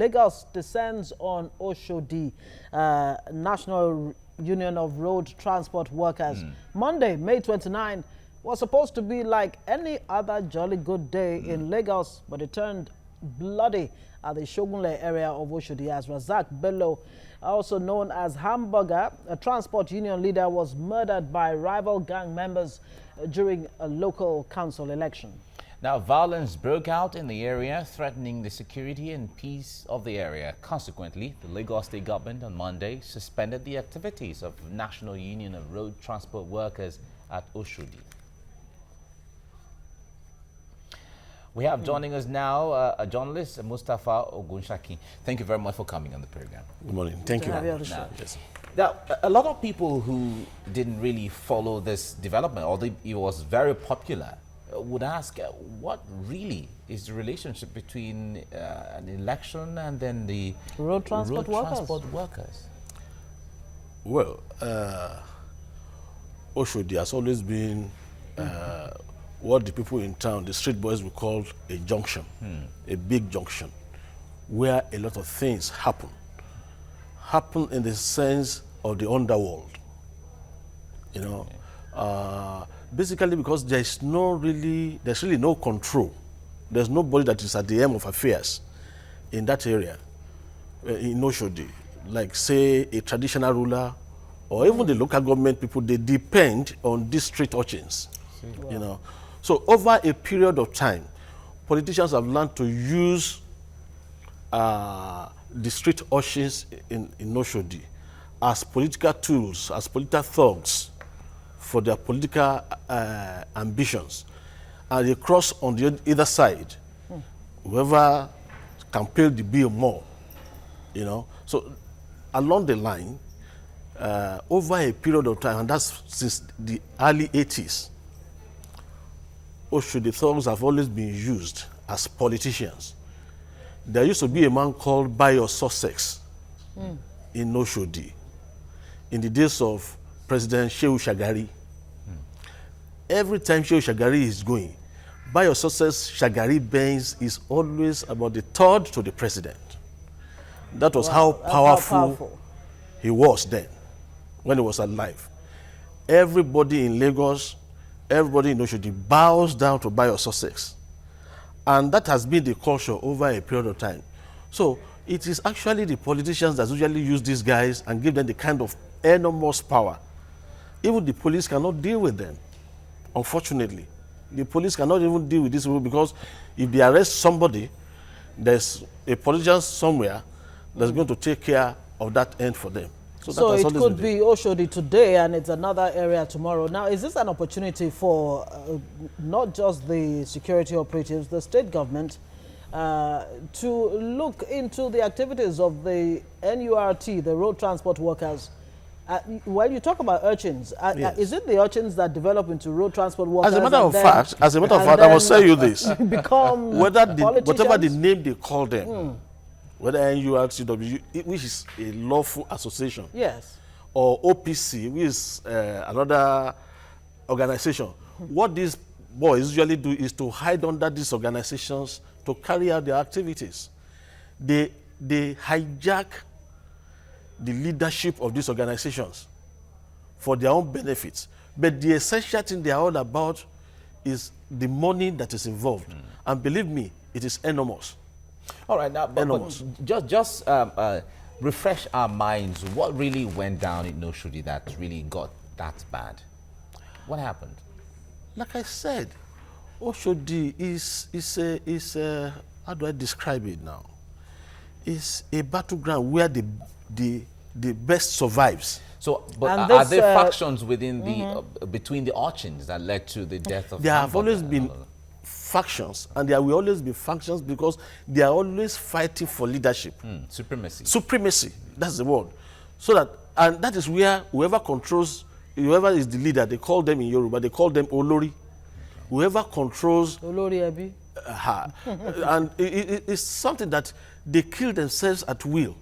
Lagos descends on Oshodi, National Union of Road Transport Workers. Monday, May 29, was supposed to be like any other jolly good day in Lagos, but it turned bloody at the Shogunle area of Oshodi as Razak Bello, also known as Hamburger, a transport union leader, was murdered by rival gang members during a local council election. Now, violence broke out in the area, threatening the security and peace of the area. Consequently, the Lagos State government on Monday suspended the activities of National Union of Road Transport Workers at Oshodi. We have joining us now a journalist, Mustafa Ogunshaki. Thank you very much for coming on the program. Good morning. Thank you. Now, a lot of people who didn't really follow this development, although it was very popular, would ask what really is the relationship between an election and then the road transport workers? Well, Oshodi has always been what the people in town, the street boys, would call a junction, a big junction, where a lot of things happen in the sense of the underworld, you know. Basically because there's really no control. There's nobody that is at the helm of affairs in that area, in Oshodi. Like, say, a traditional ruler or even the local government people, they depend on these street urchins, you know. So over a period of time, politicians have learned to use the street urchins in Oshodi as political tools, as political thugs, for their political ambitions. And they cross on the either side, whoever can pay the bill more, you know. So along the line, over a period of time, and that's since the early 80s, Oshodi thugs have always been used as politicians. There used to be a man called Bayo Sussex in Oshodi in the days of President Shehu Shagari. Every time Shehu Shagari is going, Bayo Sussex Shagari Benz is always about the third to the president. That was how powerful he was then, when he was alive. Everybody in Lagos, everybody in Oshodi bows down to Bayo Sussex. And that has been the culture over a period of time. So it is actually the politicians that usually use these guys and give them the kind of enormous power. Even the police cannot deal with them, unfortunately. The police cannot even deal with these people because if they arrest somebody, there's a politician somewhere that's going to take care of that end for them. So it could be Oshodi today and it's another area tomorrow. Now, is this an opportunity for not just the security operatives, the state government, to look into the activities of the NURT, the road transport workers? When you talk about urchins, yes. Is it the urchins that develop into road transport workers? As a matter of fact, I will tell you this: become whatever the name they call them, whether NURTW, which is a lawful association, yes, or OPC, which is another organization, what these boys usually do is to hide under these organizations to carry out their activities. They hijack the leadership of these organizations for their own benefits. But the essential thing they are all about is the money that is involved. And believe me, it is enormous. All right, now, but just refresh our minds. What really went down in Oshodi that really got that bad? What happened? Like I said, Oshodi is how do I describe it now? It's a battleground where the best survives. So, but are there factions within the between the urchins that led to the death of? There have always been factions, and there will always be factions because they are always fighting for leadership. Supremacy. Supremacy. That's the word. So that, and that is where whoever controls, whoever is the leader, they call them in Yoruba, they call them Olori. Whoever controls Olori Abi. And it's something that they kill themselves at will.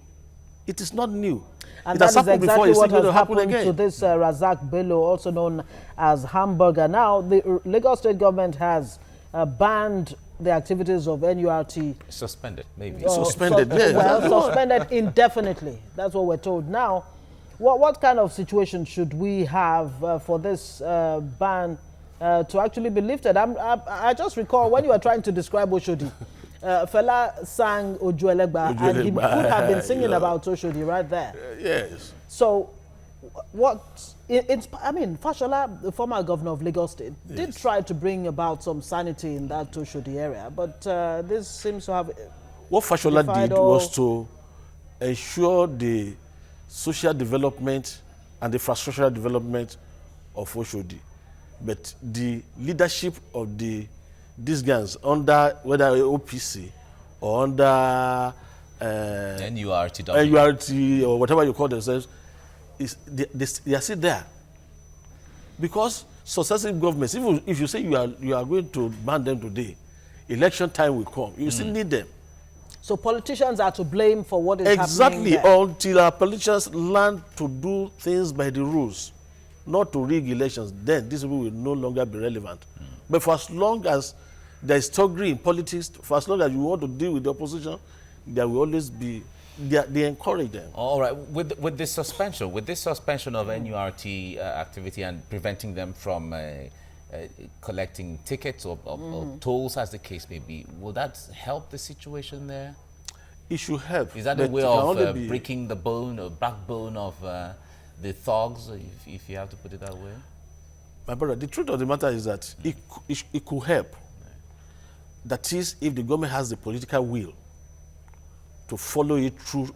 It is not new. And that is exactly what has happened to this Razak Bello, also known as Hamburger. Now, the Lagos State government has banned the activities of NURT. Suspended, maybe. Suspended, yes. Well, suspended indefinitely. That's what we're told. Now, what kind of situation should we have for this ban to actually be lifted? I just recall when you were trying to describe Oshodi, Fela sang Ojuelegba, and he could have been singing about Oshodi right there. Yes. So, I mean, Fashola, the former governor of Lagos State, did try to bring about some sanity in that Oshodi area, but this seems to have... What Fashola did was to ensure the social development and the infrastructural development of Oshodi. But the leadership of these guys, under whether OPC or under NURT or whatever you call themselves, they are still there. Because successive governments, even if you say you are going to ban them today, election time will come. You still need them. So politicians are to blame for what is happening exactly there. Until our politicians learn to do things by the rules, not to rig elections, then these people will no longer be relevant. But for as long as there is thuggery in politics, for as long as you want to deal with the opposition, there will always be, they encourage them. All right, with this suspension of NURT activity and preventing them from collecting tickets or tolls, as the case may be, will that help the situation there? It should help. Is that a way of breaking the backbone of the thugs, if you have to put it that way? My brother, the truth of the matter is that it could help. That is, if the government has the political will to follow it through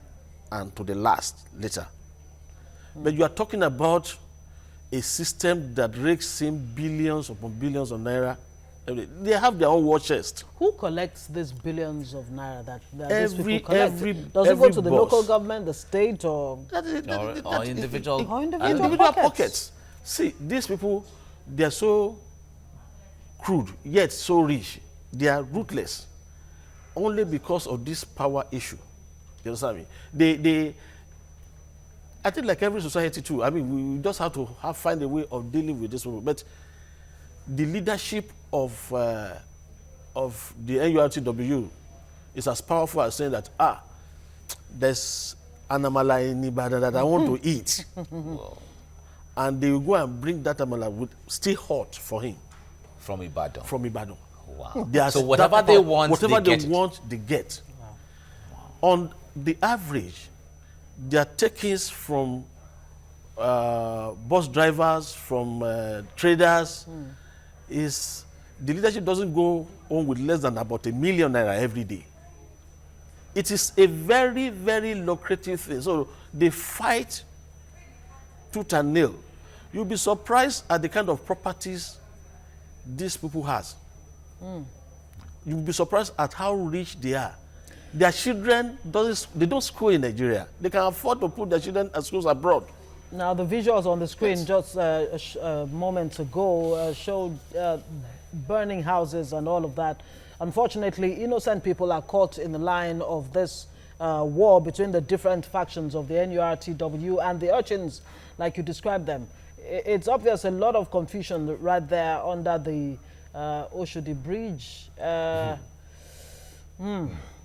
and to the last later. But you are talking about a system that rakes in billions upon billions of naira. They have their own war chest. Who collects these billions of naira that these Every- people collect? every- Does it go to the boss. local government, the state, or individual individual pockets? See, these people, they are so crude, yet so rich. They are ruthless. Only because of this power issue. You understand me? I think like every society too, I mean, we just have to find a way of dealing with this problem. But the leadership of the NURTW is as powerful as saying that, there's an amala in Ibadan that I want to eat. And they will go and bring that amala with still hot for him. From Ibadan? From Ibadan. Wow. So whatever they want, they get. Wow. On the average, their takings from bus drivers, from traders, is the leadership doesn't go on with less than about ₦1 million every day. It is a very, very lucrative thing. So they fight tooth and nail. You'll be surprised at the kind of properties these people has. You'll be surprised at how rich they are. Their children, they don't school in Nigeria. They can afford to put their children at schools abroad. Now, the visuals on the screen just a moment ago showed burning houses and all of that. Unfortunately, innocent people are caught in the line of this war between the different factions of the NURTW and the urchins, like you described them. It's obvious a lot of confusion right there under the Oshodi Bridge.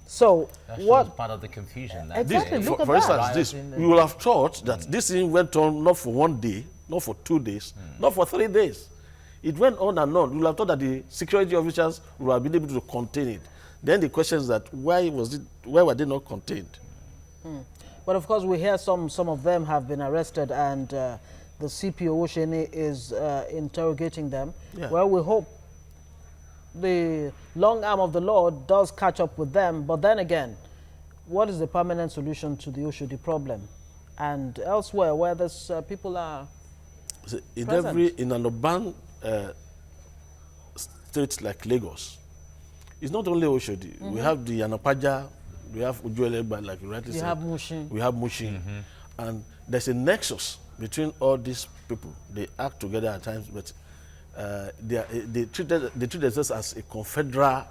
So that what part of the confusion? Exactly. Look at for instance, you will have thought that this thing went on not for 1 day, not for 2 days, not for 3 days. It went on and on. You will have thought that the security officers would have been able to contain it. Then the question is that why were they not contained? But of course, we hear some of them have been arrested, and the CPO Osheni is interrogating them. Yeah. Well, we hope the long arm of the law does catch up with them. But then again, what is the permanent solution to the Oshodi problem? And elsewhere where there's people are in an urban state like Lagos, it's not only Oshodi. We have the Anapaja, we have Ujuelegba, like you rightly said. We have Mushin. And there's a nexus between all these people. They act together at times, but they treat themselves as a confederate.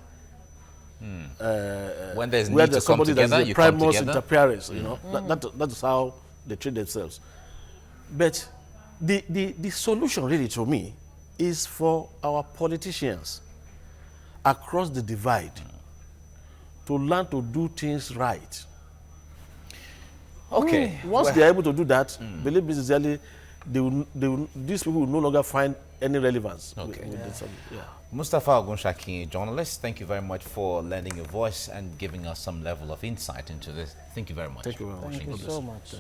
When there's need to come together, you come together. Interference, you know, that is how they treat themselves. But the solution really to me is for our politicians across the divide to learn to do things right. Okay. Once they are able to do that, believe me, sincerely, these people will no longer find any relevance. Okay. With this, yeah. Mustafa Ogunshaki, journalist, thank you very much for lending your voice and giving us some level of insight into this. Thank you very much. Thank you very much. Thank you so much.